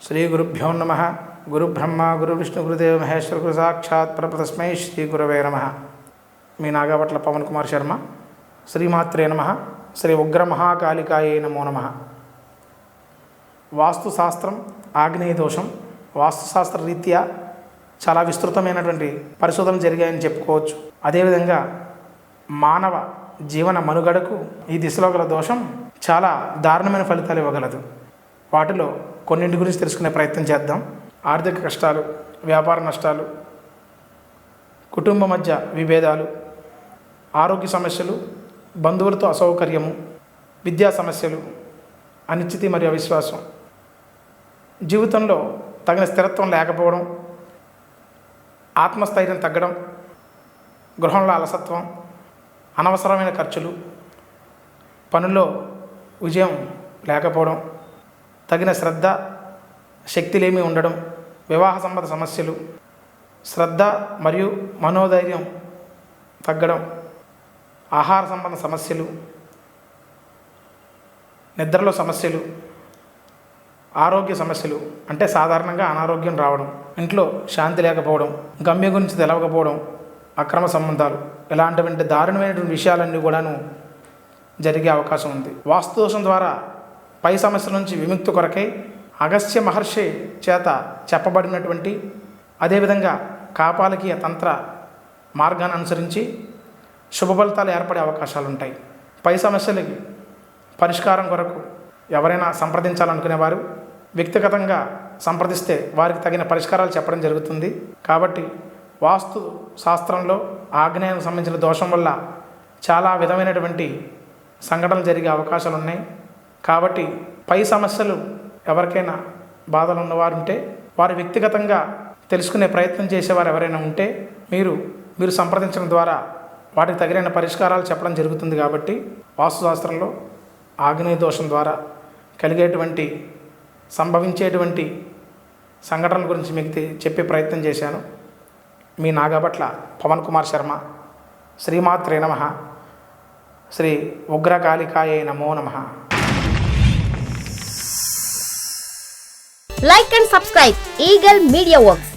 శ్రీ గురుభ్యో నమః. గురు బ్రహ్మ గురు విష్ణు గురుదేవ మహేశ్వర గురు సాక్షాత్ పరబ్రహ్మై శ్రీ గురవే నమః. మీ నాగభట్ల పవన్ కుమార్ శర్మ. శ్రీమాత్రే నమః. శ్రీ ఉగ్ర మహాకాళికాయే నమో నమః. వాస్తుశాస్త్రం, ఆగ్నేయ దోషం, వాస్తుశాస్త్ర రీత్యా చాలా విస్తృతమైనటువంటి పరిశోధనలు జరిగాయని చెప్పుకోవచ్చు. అదేవిధంగా మానవ జీవన మనుగడకు ఈ దిశలో గల దోషం చాలా దారుణమైన ఫలితాలు ఇవ్వగలదు. వాటిలో కొన్నింటి గురించి తెలుసుకునే ప్రయత్నం చేద్దాం. ఆర్థిక కష్టాలు, వ్యాపార నష్టాలు, కుటుంబ మధ్య విభేదాలు, ఆరోగ్య సమస్యలు, బంధువులతో అసౌకర్యము, విద్యా సమస్యలు, అనిశ్చితి మరియు అవిశ్వాసం, జీవితంలో తగిన స్థిరత్వం లేకపోవడం, ఆత్మస్థైర్యం తగ్గడం, గృహంలో అలసత్వం, అనవసరమైన ఖర్చులు, పనుల్లో విజయం లేకపోవడం, తగిన శ్రద్ధ శక్తిలేమి ఉండడం, వివాహ సంబంధ సమస్యలు, శ్రద్ధ మరియు మనోధైర్యం తగ్గడం, ఆహార సంబంధ సమస్యలు, నిద్రలో సమస్యలు, ఆరోగ్య సమస్యలు అంటే సాధారణంగా అనారోగ్యం రావడం, ఇంట్లో శాంతి లేకపోవడం, గమ్యం గురించి తెలవకపోవడం, అక్రమ సంబంధాలు, ఇలాంటివంటి దారుణమైనటువంటి విషయాలన్నీ కూడాను జరిగే అవకాశం ఉంది. వాస్తుదోషం ద్వారా పై సమస్యల నుంచి విముక్తి కొరకై అగస్త్య మహర్షి చేత చెప్పబడినటువంటి అదేవిధంగా కాపాలకీయ తంత్ర మార్గాన్ని అనుసరించి శుభ ఫలితాలు ఏర్పడే అవకాశాలు ఉంటాయి. పై సమస్యలకి పరిష్కారం కొరకు ఎవరైనా సంప్రదించాలనుకునేవారు వ్యక్తిగతంగా సంప్రదిస్తే వారికి తగిన పరిష్కారాలు చెప్పడం జరుగుతుంది. కాబట్టి వాస్తు శాస్త్రంలో ఆగ్నేయానికి సంబంధించిన దోషం వల్ల చాలా విధమైనటువంటి సంఘటనలు జరిగే అవకాశాలు ఉన్నాయి. కాబట్టి పై సమస్యలు ఎవరికైనా బాధలు ఉన్నవారు ఉంటే వారు వ్యక్తిగతంగా తెలుసుకునే ప్రయత్నం చేసేవారు ఎవరైనా ఉంటే మీరు సంప్రదించడం ద్వారా వాటికి తగిన పరిష్కారాలు చెప్పడం జరుగుతుంది. కాబట్టి వాస్తుశాస్త్రంలో ఆగ్నేయ దోషం ద్వారా కలిగేటువంటి సంభవించేటువంటి సంఘటనల గురించి మీకు చెప్పే ప్రయత్నం చేశాను. మీ నాగభట్ల పవన్ కుమార్ శర్మ. శ్రీమాత్రే నమః. శ్రీ ఉగ్రకాళికాయే నమో నమః. Like and subscribe Eagle Media Works.